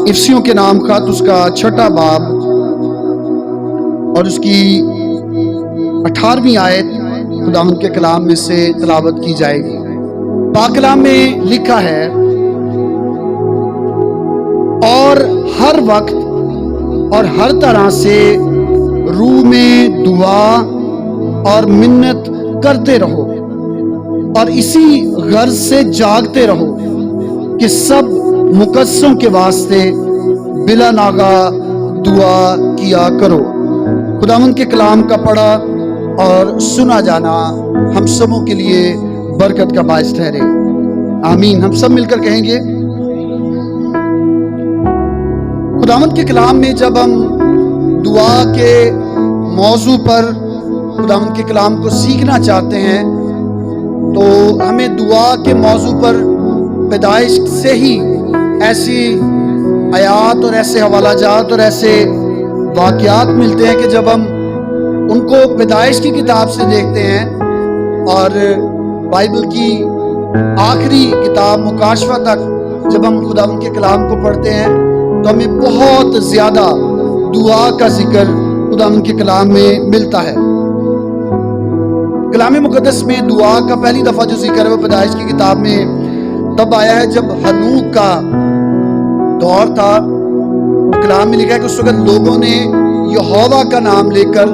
افسیوں کے نام خط اس کا 6واں باب اور اس کی 18ویں آیت خداوند کے کلام میں سے تلاوت کی جائے گی۔ پاک کلام میں لکھا ہے، اور ہر وقت اور ہر طرح سے روح میں دعا اور منت کرتے رہو اور اسی غرض سے جاگتے رہو کہ سب مقدسوں کے واسطے بلا ناغہ دعا کیا کرو۔ خداوند کے کلام کا پڑھا اور سنا جانا ہم سبوں کے لیے برکت کا باعث ٹھہرے، آمین۔ ہم سب مل کر کہیں گے، خداوند کے کلام میں جب ہم دعا کے موضوع پر خداوند کے کلام کو سیکھنا چاہتے ہیں تو ہمیں دعا کے موضوع پر پیدائش سے ہی ایسی آیات اور ایسے حوالہ جات اور ایسے واقعات ملتے ہیں کہ جب ہم ان کو پیدائش کی کتاب سے دیکھتے ہیں اور بائبل کی آخری کتاب مکاشفہ تک جب ہم خداوند کے کلام کو پڑھتے ہیں تو ہمیں بہت زیادہ دعا کا ذکر خداوند کے کلام میں ملتا ہے۔ کلام مقدس میں دعا کا پہلی دفعہ جو ذکر ہے وہ پیدائش کی کتاب میں تب آیا ہے جب ہنوک کا دور تھا۔ کلام میں لکھا ہے کہ اس وقت لوگوں نے یہوہ کا نام لے کر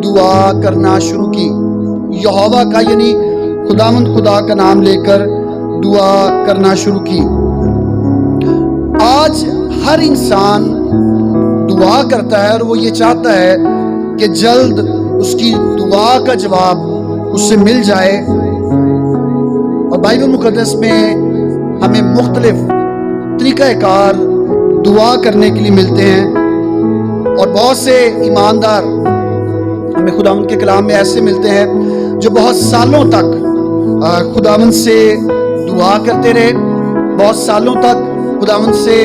دعا کرنا شروع کی۔ یہوہ کا یعنی خداوند خدا کا نام لے کر دعا کرنا شروع کی۔ آج ہر انسان دعا کرتا ہے اور وہ یہ چاہتا ہے کہ جلد اس کی دعا کا جواب اس سے مل جائے، اور بائبل مقدس میں ہمیں مختلف طریقہ کار دعا کرنے کے لیے ملتے ہیں، اور بہت سے ایماندار ہمیں خداوند کے کلام میں ایسے ملتے ہیں جو بہت سالوں تک خداوند سے دعا کرتے رہے، بہت سالوں تک خداوند سے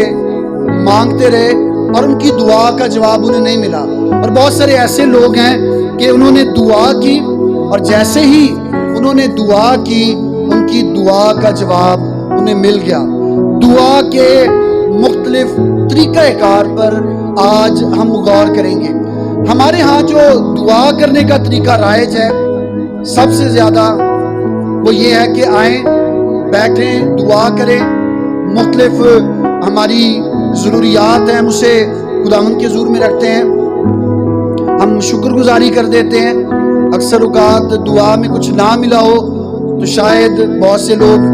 مانگتے رہے اور ان کی دعا کا جواب انہیں نہیں ملا۔ اور بہت سارے ایسے لوگ ہیں کہ انہوں نے دعا کی اور جیسے ہی انہوں نے دعا کی ان کی دعا کا جواب انہیں مل گیا۔ دعا کے مختلف طریقہ کار پر آج ہم غور کریں گے۔ ہمارے ہاں جو دعا کرنے کا طریقہ رائج ہے سب سے زیادہ وہ یہ ہے کہ آئیں، بیٹھیں، دعا کریں، مختلف ہماری ضروریات ہیں ہم اسے خداوند کے حضور میں رکھتے ہیں، ہم شکر گزاری کر دیتے ہیں۔ اکثر اوقات دعا میں کچھ نہ ملا ہو تو شاید بہت سے لوگ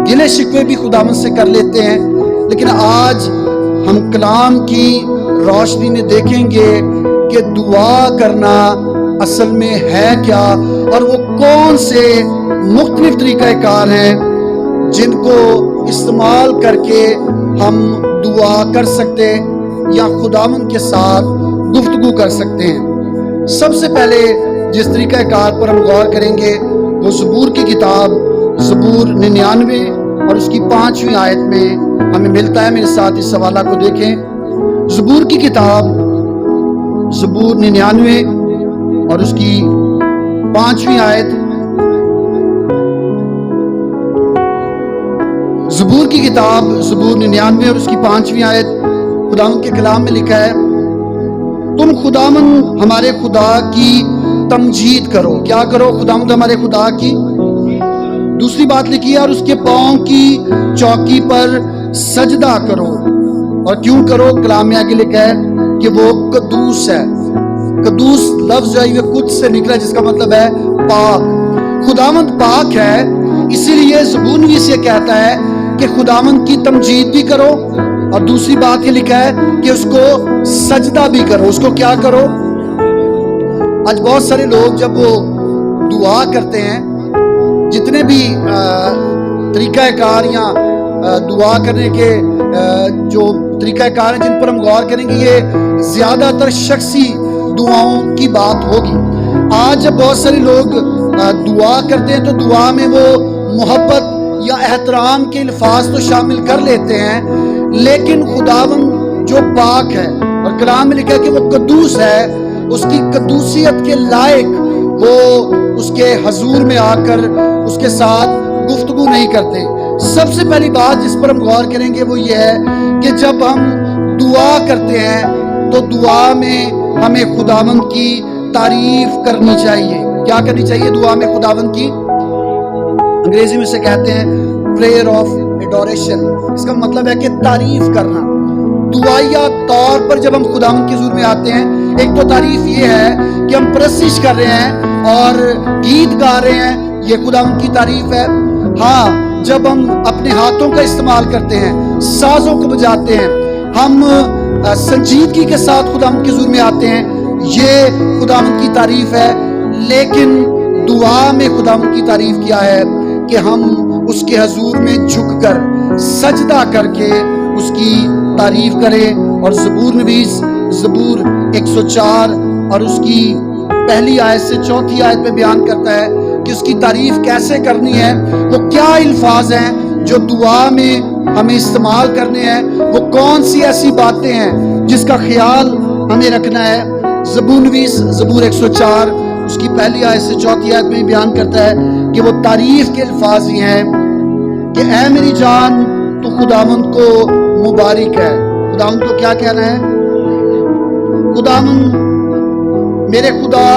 گلے شکوے بھی خداوند سے کر لیتے ہیں، لیکن آج ہم کلام کی روشنی میں دیکھیں گے کہ دعا کرنا اصل میں ہے کیا اور وہ کون سے مختلف طریقہ کار ہیں جن کو استعمال کر کے ہم دعا کر سکتے یا خداوند کے ساتھ گفتگو کر سکتے ہیں۔ سب سے پہلے جس طریقہ کار پر ہم غور کریں گے وہ زبور کی کتاب زبور 99 اور اس کی 5ویں آیت میں ہمیں ملتا ہے۔ میرے ساتھ اس حوالہ کو دیکھیں، زبور کی کتاب زبور 99 اور اس کی 5ویں آیت۔ زبور کی کتاب زبور 99 اور اس کی 5ویں آیت، خداوند کے کلام میں لکھا ہے، تم خداوند ہمارے خدا کی تمجید کرو۔ کیا کرو؟ خداوند ہمارے خدا کی۔ دوسری بات لکھی ہے، اور اس کے پاؤں کی چوکی پر سجدہ کرو۔ اور کیوں کرو؟ کلام میں آگے لکھا ہے کہ وہ قدوس ہے۔ قدوس لفظ جو ہے یہ قدس سے نکلا جس کا مطلب ہے پاک۔ خداوند پاک ہے، اسی لیے زبور نویس یہ کہتا ہے کہ خداوند کی تمجید بھی کرو، اور دوسری بات یہ لکھا ہے کہ اس کو سجدہ بھی کرو۔ اس کو کیا کرو؟ آج بہت سارے لوگ جب وہ دعا کرتے ہیں، جتنے بھی طریقہ کار یا دعا کرنے کے جو طریقہ کار ہیں جن پر ہم غور کریں گے، یہ زیادہ تر شخصی دعاؤں کی بات ہوگی۔ آج جب بہت سارے لوگ دعا کرتے ہیں تو دعا میں وہ محبت یا احترام کے الفاظ تو شامل کر لیتے ہیں، لیکن خداوند جو پاک ہے اور کلام میں لکھا ہے کہ وہ قدوس ہے، اس کی قدوسیت کے لائق وہ اس کے حضور میں آ کر اس کے ساتھ گفتگو نہیں کرتے۔ سب سے پہلی بات جس پر ہم غور کریں گے وہ یہ ہے کہ جب ہم دعا کرتے ہیں تو دعا میں ہمیں خداوند کی تعریف کرنی چاہیے. کیا کرنی چاہیے دعا میں خداوند کی؟ انگریزی میں سے کہتے ہیں پریئر آف ایڈوریشن. اس کا مطلب ہے کہ تعریف کرنا. دعائیا طور پر جب ہم خداوند کے حضور میں آتے ہیں، ایک تو تعریف یہ ہے کہ ہم پرستش کر رہے ہیں اور گیت گا رہے ہیں، یہ خداوند کی تعریف ہے. ہاں، جب ہم اپنے ہاتھوں کا استعمال کرتے ہیں، سازوں کو بجاتے ہیں، ہم سنجیدگی کے ساتھ خداوند کے حضور میں آتے ہیں، یہ خداوند کی تعریف ہے. لیکن دعا میں خداوند کی تعریف کیا ہے کہ ہم اس کے حضور میں جھک کر سجدہ کر کے اس کی تعریف کریں. اور زبور نویس زبور 104 اور اس کی پہلی آیت سے چوتھی آیت میں بیان کرتا ہے کہ اس کی تعریف کیسے کرنی ہے. وہ کیا الفاظ ہیں جو دعا میں ہمیں استعمال کرنے ہیں، وہ کون سی ایسی باتیں ہیں جس کا خیال ہمیں رکھنا ہے. زبور نویس زبور 104 اس کی پہلی آیت سے چوتھی آیت میں بیان کرتا ہے کہ وہ تعریف کے الفاظ ہی ہیں کہ اے میری جان تو خداوند کو مبارک ہے. خداوند کو کیا کہنا ہے؟ خداوند میرے خدا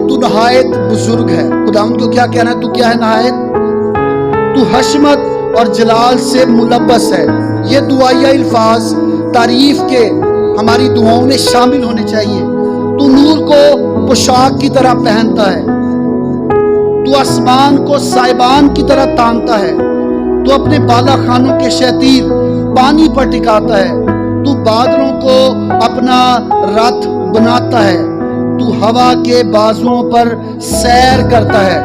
تو نہایت بزرگ ہے. خداوند کو کیا کہنا ہے؟ تو کیا ہے؟ نہایت. تو حشمت اور جلال سے ملبس ہے. یہ دعائیہ الفاظ تعریف کے ہماری دعاؤں میں شامل ہونے چاہیے. تو نور کو پوشاک کی طرح پہنتا ہے، تو آسمان کو سائبان کی طرح تانتا ہے، تو اپنے بالا خانوں کے شتیر پانی پر ٹکاتا ہے، تو بادلوں کو اپنا رتھ بناتا ہے، تو ہوا کے بازوؤں پر سیر کرتا ہے،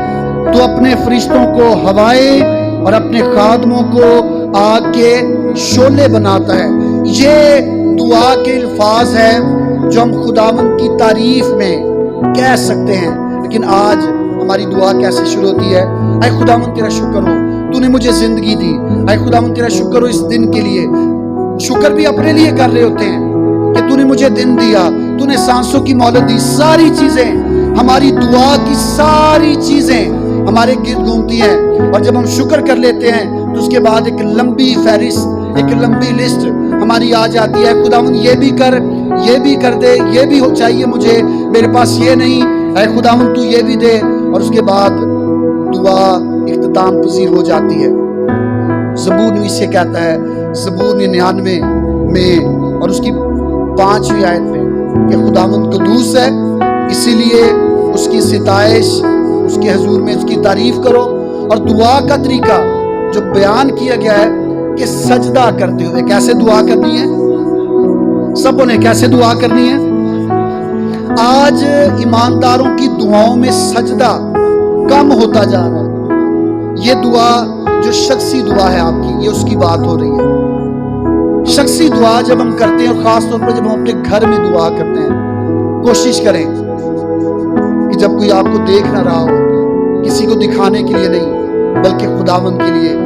تو اپنے فرشتوں کو ہوائیں اور اپنے خادموں کو آگ کے شعلے بناتا ہے. یہ دعا کے الفاظ ہیں جو ہم خداوند کی تعریف میں کہہ سکتے ہیں. لیکن آج ہماری دعا کیسے شروع ہوتی ہے؟ اے خداوند تیرا شکر ہو، تو نے مجھے زندگی دی. اے خداوند تیرا شکر ہو اس دن کے لیے. شکر بھی اپنے لیے کر رہے ہوتے ہیں کہ تو نے مجھے دن دیا، تو نے سانسوں کی مہلت دی. ساری چیزیں، ہماری دعا کی ساری چیزیں ہمارے گرد گھومتی ہیں. اور جب ہم شکر کر لیتے ہیں تو اس کے بعد ایک لمبی فہرست، ایک لمبی لسٹ ہماری آ جاتی ہے. خداوند یہ بھی کر، یہ بھی کر دے، یہ بھی ہو چاہیے مجھے، میرے پاس یہ نہیں، اے خداوند تو یہ بھی دے. اور اس کے بعد دعا اختتام پذیر ہو جاتی ہے. زبور نویس سے کہتا ہے زبور 99 میں اور اس کی 5ویں آیت میں کہ خداوند قدوس ہے، اسی لیے اس کی ستائش، اس کے حضور میں اس کی تعریف کرو. اور دعا کا طریقہ جو بیان کیا گیا ہے کہ سجدہ کرتے ہوئے. کیسے دعا کرنی ہے؟ سبوں نے کیسے دعا کرنی ہے؟ آج ایمانداروں کی دعاؤں میں سجدہ کم ہوتا جا رہا ہے. یہ دعا جو شخصی دعا ہے آپ کی، یہ اس کی بات ہو رہی ہے. شخصی دعا جب ہم کرتے ہیں، اور خاص طور پر جب ہم اپنے گھر میں دعا کرتے ہیں، کوشش کریں کہ جب کوئی آپ کو دیکھ نہ رہا ہو، کسی کو دکھانے کے لیے نہیں بلکہ خداوند کے لیے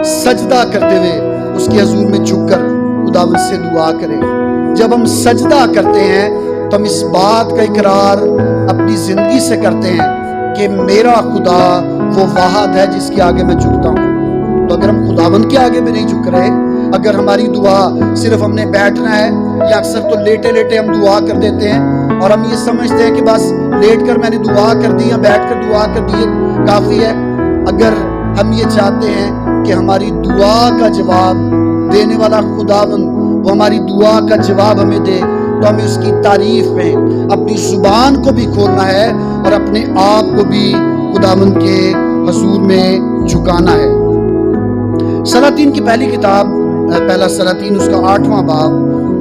سجدہ کرتے ہوئے اس کے حضور میں جھک کر خداوند سے دعا کریں. جب ہم سجدہ کرتے ہیں تو ہم اس بات کا اقرار اپنی زندگی سے کرتے ہیں کہ میرا خدا وہ واحد ہے جس کے آگے میں جھکتا ہوں. تو اگر ہم خداوند کے آگے میں نہیں جھک رہے، اگر ہماری دعا صرف ہم نے بیٹھنا ہے، یا اکثر تو لیٹے لیٹے ہم دعا کر دیتے ہیں اور ہم یہ سمجھتے ہیں کہ بس لیٹ کر میں نے دعا کر دی یا بیٹھ کر دعا کر دی کافی ہے. اگر ہم یہ چاہتے ہیں کہ ہماری دعا کا جواب دینے والا خداوند وہ ہماری دعا کا جواب ہمیں دے، تو ہمیں اس کی تعریف میں اپنی زبان کو بھی کھولنا ہے اور اپنے آپ کو بھی خداوند کے حضور میں جھکانا ہے. سلاطین کی پہلی کتاب، پہلا سلاطین اس کا 8واں باب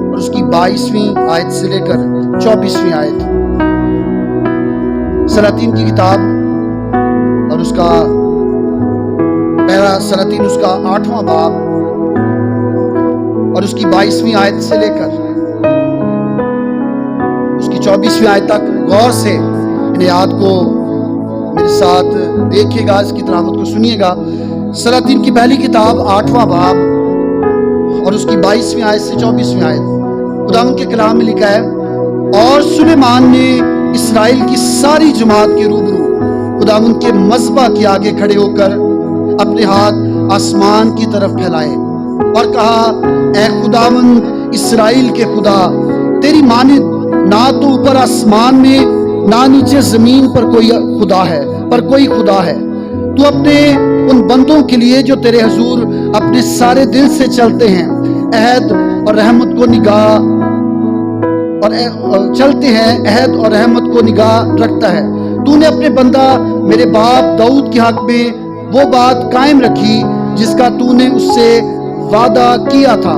اور اس کی 22ویں آیت سے لے کر 24ویں آیت. سلاطین کی کتاب اور اس کا پہلا سلاطین اس کا 8واں باب اور اس کی 22ویں آیت سے لے کر اس کی 24ویں آیت تک غور سے ان آیات کو میرے ساتھ دیکھیے گا، اس کی تلاوت کو سنیے گا. سلاطین کی پہلی کتاب 8واں باب اور اس کی 22ویں آیت سے 24ویں آیت. خداوند کے کلام میں لکھا ہے، اور سلیمان نے اسرائیل کی ساری جماعت کے روبرو خداوند کے مذبح کے آگے کھڑے ہو کر اپنے ہاتھ آسمان کی طرف پھیلائے اور کہا، اے خداوند اسرائیل کے خدا، تیری مانند نہ تو اوپر آسمان میں نہ نیچے زمین پر کوئی خدا ہے، پر کوئی خدا ہے۔ تو اپنے ان بندوں کے لیے جو تیرے حضور اپنے سارے دل سے چلتے ہیں عہد اور رحمت کو نگاہ اور چلتے ہیں، عہد اور رحمت کو نگاہ رکھتا ہے۔ تو نے اپنے بندہ میرے باپ داؤد کے حق میں وہ بات قائم رکھی جس کا تو نے اس سے وعدہ کیا تھا۔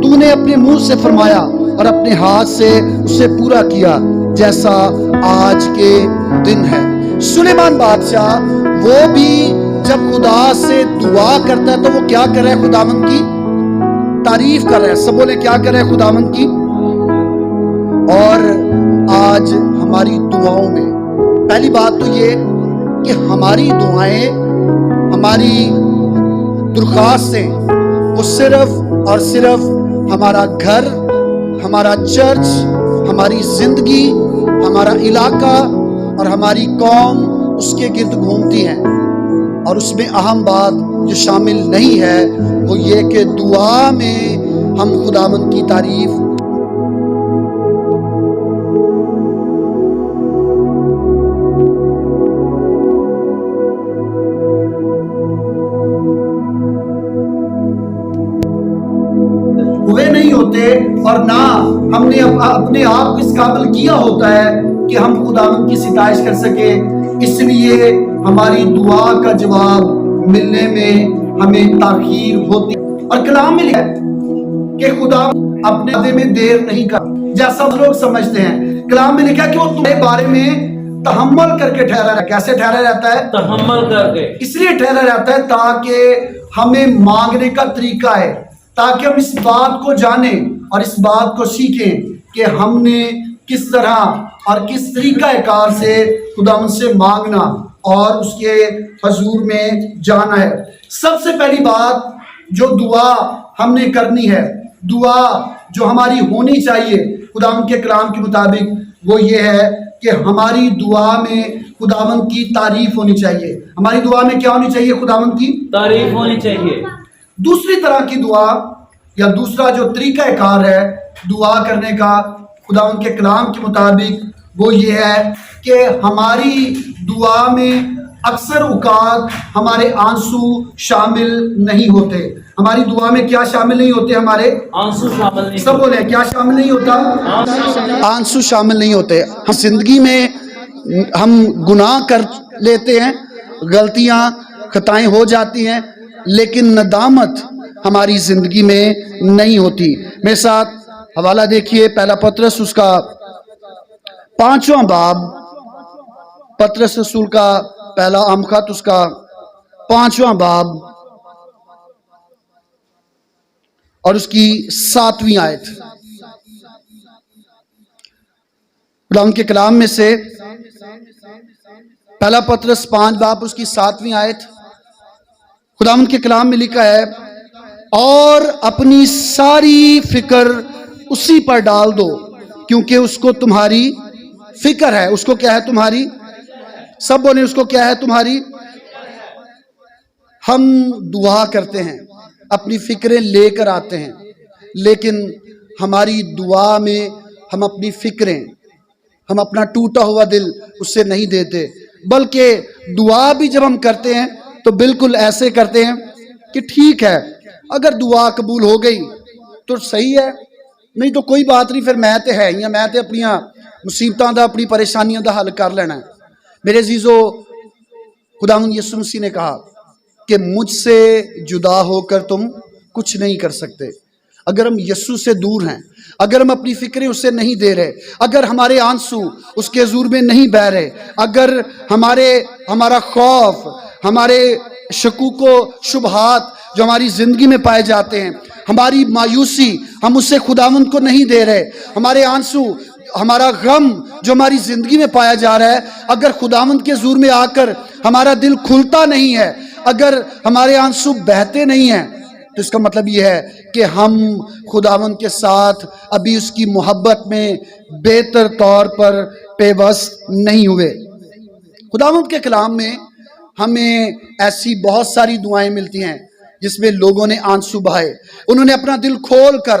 تو نے اپنے منہ سے فرمایا اور اپنے ہاتھ سے اسے پورا کیا، جیسا آج کے دن ہے۔ سلیمان بادشاہ وہ بھی جب خدا سے دعا کرتا ہے تو وہ کیا کر رہا ہے؟ خداوند کی تعریف کر رہا ہے۔ سب بولے کیا کر رہا ہے؟ خداوند کی۔ اور آج ہماری دعاؤں میں پہلی بات تو یہ کہ ہماری دعائیں، ہماری درخواستیں وہ صرف اور صرف ہمارا گھر، ہمارا چرچ، ہماری زندگی، ہمارا علاقہ اور ہماری قوم اس کے گرد گھومتی ہیں، اور اس میں اہم بات جو شامل نہیں ہے وہ یہ کہ دعا میں ہم خداوند کی تعریف ہوئے نہیں ہوتے، اور نہ ہم نے اپنے آپ کو اس قابل کیا ہوتا ہے کہ ہم خداوند کی ستائش کر سکے۔ اس لیے ہماری دعا کا جواب ملنے میں ہمیں تاخیر ہوتی، اور کلام میں لکھا ہے کہ خدا اپنے وعدے میں دیر نہیں کرتا جیسا لوگ سمجھتے ہیں۔ کلام میں لکھا ہے کہ وہ تمہارے بارے میں تحمل کر کے ٹھہرا رہتا ہے۔ کیسے ٹھہرا رہتا ہے؟ تحمل کر کے۔ اس لیے ٹھہرا رہتا ہے تاکہ ہمیں مانگنے کا طریقہ ہے، تاکہ ہم اس بات کو جانیں اور اس بات کو سیکھیں کہ ہم نے کس طرح اور کس طریقہ کار سے خداوند سے مانگنا اور اس کے حضور میں جانا ہے۔ سب سے پہلی بات جو دعا ہم نے کرنی ہے، دعا جو ہماری ہونی چاہیے خداوند کے کلام کے مطابق، وہ یہ ہے کہ ہماری دعا میں خداوند کی تعریف ہونی چاہیے۔ ہماری دعا میں کیا ہونی چاہیے؟ خداوند کی تعریف ہونی چاہیے۔ دوسری طرح کی دعا یا دوسرا جو طریقہ کار ہے دعا کرنے کا خداوند کے کلام کے مطابق، وہ یہ ہے کہ ہماری دعا میں اکثر اوقات ہمارے آنسو شامل نہیں ہوتے۔ ہماری دعا میں کیا شامل نہیں ہوتے؟ ہمارے آنسو شامل نہیں۔ سب بولے کیا شامل نہیں ہوتا؟ آنسو شامل نہیں ہوتے۔ ہم زندگی میں ہم گناہ کر لیتے ہیں، غلطیاں خطائیں ہو جاتی ہیں، لیکن ندامت ہماری زندگی میں نہیں ہوتی۔ میرے ساتھ حوالہ دیکھیے، پہلا پطرس اس کا 5واں باب، پطرس رسول کا پہلا عام خط اس کا 5واں باب اور اس کی 7ویں آیت۔ خداوند کے کلام میں سے پہلا پطرس 5 باب اس کی 7ویں آیت، خداوند کے کلام میں لکھا ہے، اور اپنی ساری فکر اسی پر ڈال دو کیونکہ اس کو تمہاری فکر ہے۔ اس کو کیا ہے؟ تمہاری۔ سب بولیں اس کو کیا ہے؟ تمہاری۔ ہم دعا کرتے ہیں، اپنی فکریں لے کر آتے ہیں، لیکن ہماری دعا میں ہم اپنی فکریں، ہم اپنا ٹوٹا ہوا دل اس سے نہیں دیتے، بلکہ دعا بھی جب ہم کرتے ہیں تو بالکل ایسے کرتے ہیں کہ ٹھیک ہے، اگر دعا قبول ہو گئی تو صحیح ہے، نہیں تو کوئی بات نہیں، پھر میں تے ہے یا میں تے اپنی مصیبتاں دا، اپنی پریشانیاں دا حل کر لینا ہے۔ میرے عزیزو، خداوند یسوع مسیح نے کہا کہ مجھ سے جدا ہو کر تم کچھ نہیں کر سکتے۔ اگر ہم یسوع سے دور ہیں، اگر ہم اپنی فکریں اسے نہیں دے رہے، اگر ہمارے آنسو اس کے حضور میں نہیں بہہ رہے، اگر ہمارا خوف، ہمارے شکوک و شبہات جو ہماری زندگی میں پائے جاتے ہیں، ہماری مایوسی ہم اسے خداوند کو نہیں دے رہے، ہمارے آنسو، ہمارا غم جو ہماری زندگی میں پایا جا رہا ہے، اگر خداوند کے حضور میں آ کر ہمارا دل کھلتا نہیں ہے، اگر ہمارے آنسو بہتے نہیں ہیں، تو اس کا مطلب یہ ہے کہ ہم خداوند کے ساتھ ابھی اس کی محبت میں بہتر طور پر پیوست نہیں ہوئے۔ خداوند کے کلام میں ہمیں ایسی بہت ساری دعائیں ملتی ہیں جس میں لوگوں نے آنسو بہائے، انہوں نے اپنا دل کھول کر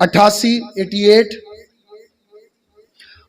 88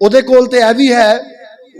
ਉਹਦੇ ਕੋਲ ਤੇ ਇਹ ਵੀ ਹੈ,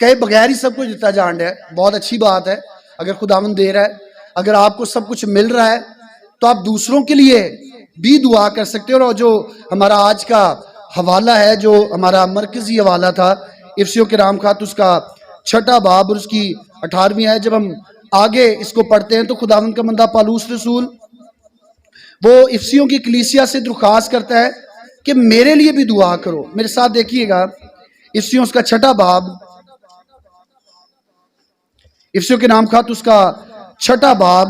کہے بغیر ہی سب کچھ دیتا جان رہا ہے، بہت اچھی بات ہے اگر خداوند دے رہا ہے، اگر آپ کو سب کچھ مل رہا ہے تو آپ دوسروں کے لیے بھی دعا کر سکتے ہو۔ اور جو ہمارا آج کا حوالہ ہے، جو ہمارا مرکزی حوالہ تھا افسیوں کے رام خط، اس کا 6 باب اور اس کی 18ویں آیت، جب ہم آگے اس کو پڑھتے ہیں تو خداوند کا بندہ پالوس رسول وہ افسیوں کی کلیسیا سے درخواست کرتا ہے کہ میرے لیے بھی دعا کرو۔ میرے ساتھ دیکھیے گا افسیوں اس کا 6 باب، افسیوں کے نام خط اس کا 6 باب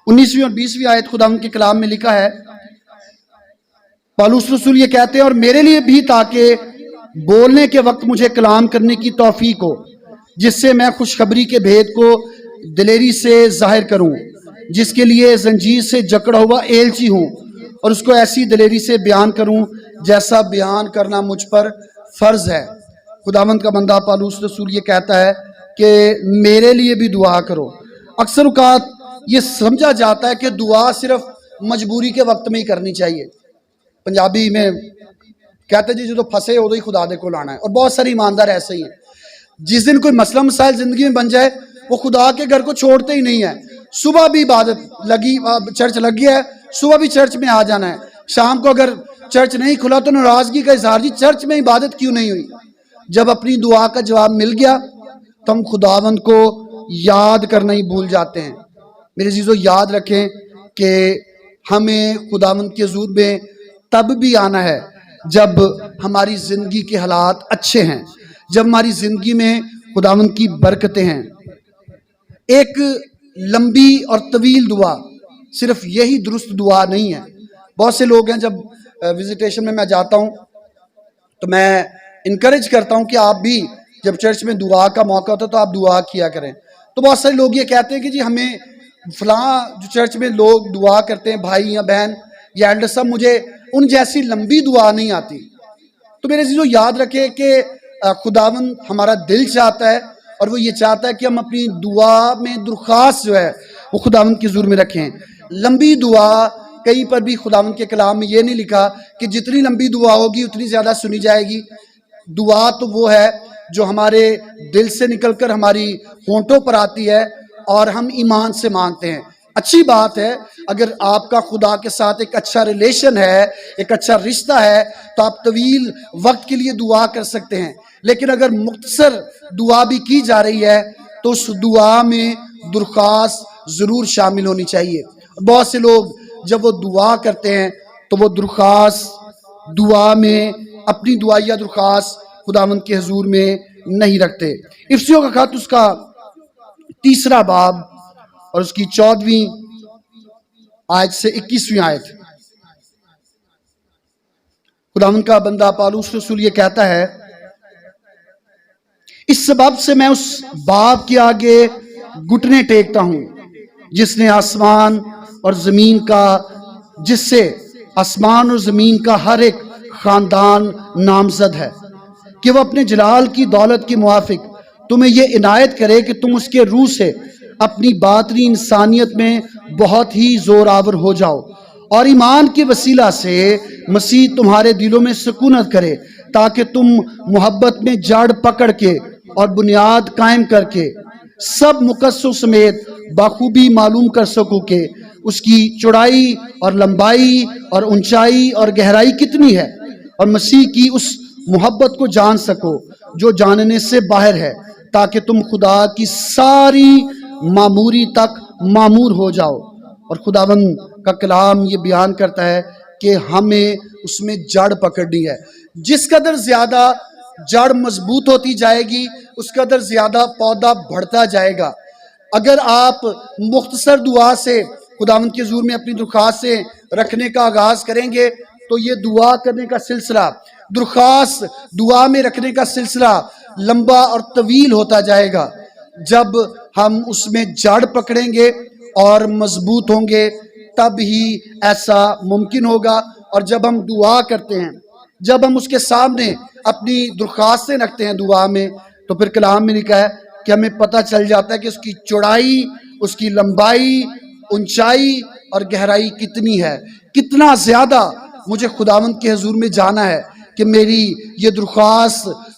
19ویں اور 20ویں آیت خداوند کے کلام میں لکھا ہے، پالوس رسول یہ کہتے ہیں اور میرے لیے بھی تاکہ بولنے کے وقت مجھے کلام کرنے کی توفیق ہو، جس سے میں خوشخبری کے بھید کو دلیری سے ظاہر کروں، جس کے لیے زنجیر سے جکڑا ہوا ایلچی ہوں، اور اس کو ایسی دلیری سے بیان کروں جیسا بیان کرنا مجھ پر فرض ہے۔ خداوند کا بندہ پالوس رسول یہ کہتا ہے کہ میرے لیے بھی دعا کرو۔ اکثر اوقات یہ سمجھا جاتا ہے کہ دعا صرف مجبوری کے وقت میں ہی کرنی چاہیے۔ پنجابی میں کہتے ہیں جی جو پھنسے ادو ہی خدا دے کو لانا ہے، اور بہت سارے ایماندار ایسے ہی ہیں، جس دن کوئی مسئلہ مسائل زندگی میں بن جائے وہ خدا کے گھر کو چھوڑتے ہی نہیں ہے۔ صبح بھی عبادت لگی، چرچ لگ گیا ہے، صبح بھی چرچ میں آ جانا ہے، شام کو اگر چرچ نہیں کھلا تو ناراضگی کا اظہار، جی چرچ میں عبادت کیوں نہیں ہوئی؟ جب اپنی دعا کا جواب مل گیا تو ہم خداوند کو یاد کرنا ہی بھول جاتے ہیں۔ میرے عزیزو یاد رکھیں کہ ہمیں خداوند کے حضور میں تب بھی آنا ہے جب ہماری زندگی کے حالات اچھے ہیں، جب ہماری زندگی میں خداوند کی برکتیں ہیں۔ ایک لمبی اور طویل دعا صرف یہی درست دعا نہیں ہے۔ بہت سے لوگ ہیں، جب وزیٹیشن میں جاتا ہوں تو میں انکریج کرتا ہوں کہ آپ بھی جب چرچ میں دعا کا موقع ہوتا ہے تو آپ دعا کیا کریں۔ تو بہت سارے لوگ یہ کہتے ہیں کہ جی ہمیں فلاں جو چرچ میں لوگ دعا کرتے ہیں، بھائی یا بہن یا ایلڈر صاحب، مجھے ان جیسی لمبی دعا نہیں آتی۔ تو میرے عزیزو یاد رکھیں کہ خداوند ہمارا دل چاہتا ہے، اور وہ یہ چاہتا ہے کہ ہم اپنی دعا میں درخواست جو ہے وہ خداوند کے حضور میں رکھیں۔ لمبی دعا کہیں پر بھی خداوند کے کلام میں یہ نہیں لکھا کہ جتنی لمبی دعا ہوگی اتنی زیادہ سنی جائے گی۔ دعا تو وہ ہے جو ہمارے دل سے نکل کر ہماری ہونٹوں پر آتی ہے اور ہم ایمان سے مانگتے ہیں۔ اچھی بات ہے اگر آپ کا خدا کے ساتھ ایک اچھا ریلیشن ہے، ایک اچھا رشتہ ہے، تو آپ طویل وقت کے لیے دعا کر سکتے ہیں، لیکن اگر مختصر دعا بھی کی جا رہی ہے تو اس دعا میں درخواست ضرور شامل ہونی چاہیے۔ بہت سے لوگ جب وہ دعا کرتے ہیں تو وہ درخواست دعا میں اپنی دعا یا درخواست خداوند کے حضور میں نہیں رکھتے۔ افسیوں کا خط اس کا 3 باب اور اس کی 14ویں آیت سے 21ویں آیت، خداوند کا بندہ پالوس رسول یہ کہتا ہے، اس سبب سے میں اس باپ کے آگے گھٹنے ٹیکتا ہوں جس نے آسمان اور زمین کا، جس سے آسمان اور زمین کا ہر ایک خاندان نامزد ہے، کہ وہ اپنے جلال کی دولت کے موافق تمہیں یہ عنایت کرے کہ تم اس کے روح سے اپنی باطنی انسانیت میں بہت ہی زور آور ہو جاؤ، اور ایمان کے وسیلہ سے مسیح تمہارے دلوں میں سکونت کرے، تاکہ تم محبت میں جڑ پکڑ کے اور بنیاد قائم کر کے سب مقصوں سمیت بخوبی معلوم کر سکو کہ اس کی چوڑائی اور لمبائی اور اونچائی اور گہرائی کتنی ہے، اور مسیح کی اس محبت کو جان سکو جو جاننے سے باہر ہے، تاکہ تم خدا کی ساری معموری تک معمور ہو جاؤ۔ اور خداوند کا کلام یہ بیان کرتا ہے کہ ہمیں اس میں جڑ پکڑنی ہے۔ جس قدر زیادہ جڑ مضبوط ہوتی جائے گی اس قدر زیادہ پودا بڑھتا جائے گا۔ اگر آپ مختصر دعا سے خداوند کے حضور میں اپنی درخواستیں رکھنے کا آغاز کریں گے تو یہ دعا کرنے کا سلسلہ، درخواست دعا میں رکھنے کا سلسلہ لمبا اور طویل ہوتا جائے گا۔ جب ہم اس میں جڑ پکڑیں گے اور مضبوط ہوں گے تب ہی ایسا ممکن ہوگا۔ اور جب ہم دعا کرتے ہیں، جب ہم اس کے سامنے اپنی درخواستیں رکھتے ہیں دعا میں، تو پھر کلام میں لکھا ہے کہ ہمیں پتہ چل جاتا ہے کہ اس کی چوڑائی، اس کی لمبائی، اونچائی اور گہرائی کتنی ہے۔ کتنا زیادہ مجھے خداوند کے حضور میں جانا ہے کہ میری یہ درخواست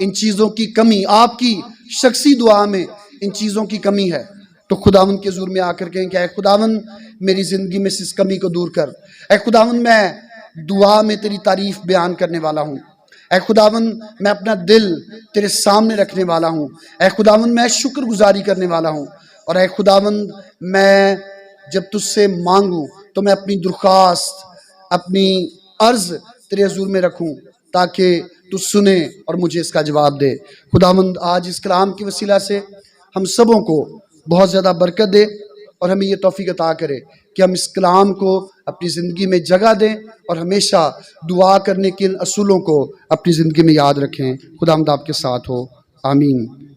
ان چیزوں کی کمی، آپ کی شخصی دعا میں ان چیزوں کی کمی ہے، تو خداوند کے حضور میں آ کر کہیں کہ اے خداوند میری زندگی میں سے اس کمی کو دور کر۔ اے خداوند میں دعا میں تیری تعریف بیان کرنے والا ہوں۔ اے خداوند میں اپنا دل تیرے سامنے رکھنے والا ہوں۔ اے خداوند میں شکر گزاری کرنے والا ہوں۔ اور اے خداوند میں جب تجھ سے مانگوں تو میں اپنی درخواست، اپنی عرض تیرے حضور میں رکھوں تاکہ تو سنے اور مجھے اس کا جواب دے۔ خداوند آج اس کلام کے وسیلہ سے ہم سبوں کو بہت زیادہ برکت دے اور ہمیں یہ توفیق عطا کرے کہ ہم اس کلام کو اپنی زندگی میں جگہ دیں اور ہمیشہ دعا کرنے کے ان اصولوں کو اپنی زندگی میں یاد رکھیں۔ خداوند آپ کے ساتھ ہو، آمین۔